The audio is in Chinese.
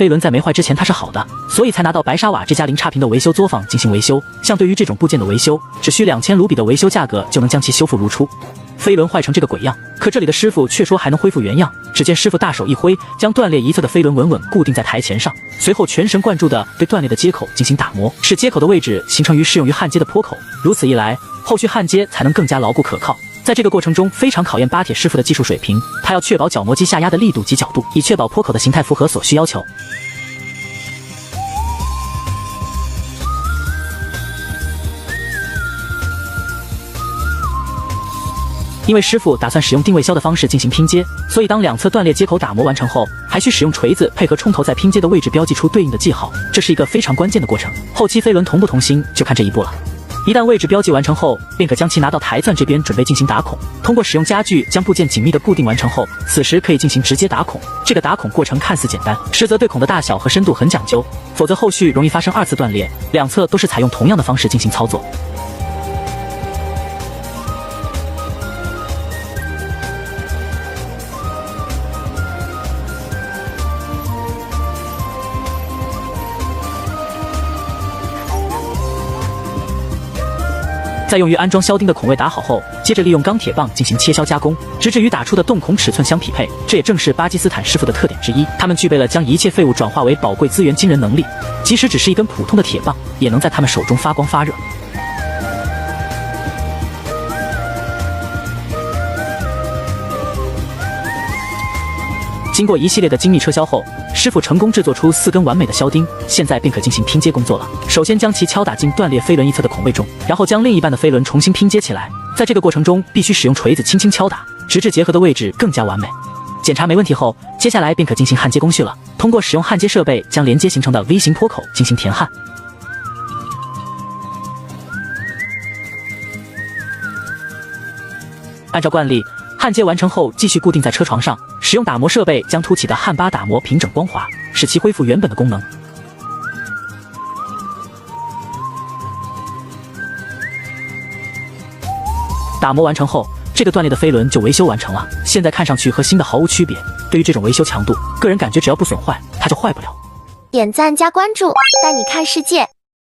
飞轮在没坏之前它是好的，所以才拿到白沙瓦这家零差评的维修作坊进行维修。像对于这种部件的维修，只需2000卢比的维修价格就能将其修复如初。飞轮坏成这个鬼样，可这里的师傅却说还能恢复原样。只见师傅大手一挥，将断裂一侧的飞轮稳稳固定在台前上，随后全神贯注地对断裂的接口进行打磨，使接口的位置形成于适用于焊接的坡口。如此一来，后续焊接才能更加牢固可靠。在这个过程中，非常考验巴铁师傅的技术水平，他要确保角磨机下压的力度及角度，以确保坡口的形态符合所需要求。因为师傅打算使用定位削的方式进行拼接，所以当两侧断裂接口打磨完成后，还需使用锤子配合冲头在拼接的位置标记出对应的记号，这是一个非常关键的过程。后期飞轮同不同心就看这一步了。一旦位置标记完成后，便可将其拿到台钻这边准备进行打孔。通过使用家具将部件紧密的固定完成后，此时可以进行直接打孔。这个打孔过程看似简单，实则对孔的大小和深度很讲究，否则后续容易发生二次断裂。两侧都是采用同样的方式进行操作。在用于安装销钉的孔位打好后，接着利用钢铁棒进行切削加工，直至与打出的洞孔尺寸相匹配。这也正是巴基斯坦师傅的特点之一，他们具备了将一切废物转化为宝贵资源惊人能力，即使只是一根普通的铁棒，也能在他们手中发光发热。经过一系列的精密车削后，师傅成功制作出4根完美的销钉，现在便可进行拼接工作了。首先将其敲打进断裂飞轮一侧的孔位中，然后将另一半的飞轮重新拼接起来。在这个过程中，必须使用锤子轻轻敲打，直至结合的位置更加完美。检查没问题后，接下来便可进行焊接工序了。通过使用焊接设备将连接形成的 V 型坡口进行填焊。按照惯例，焊接完成后继续固定在车床上，使用打磨设备将凸起的焊巴打磨平整光滑，使其恢复原本的功能。打磨完成后，这个断裂的飞轮就维修完成了。现在看上去和新的毫无区别。对于这种维修强度，个人感觉只要不损坏，它就坏不了。点赞加关注，带你看世界。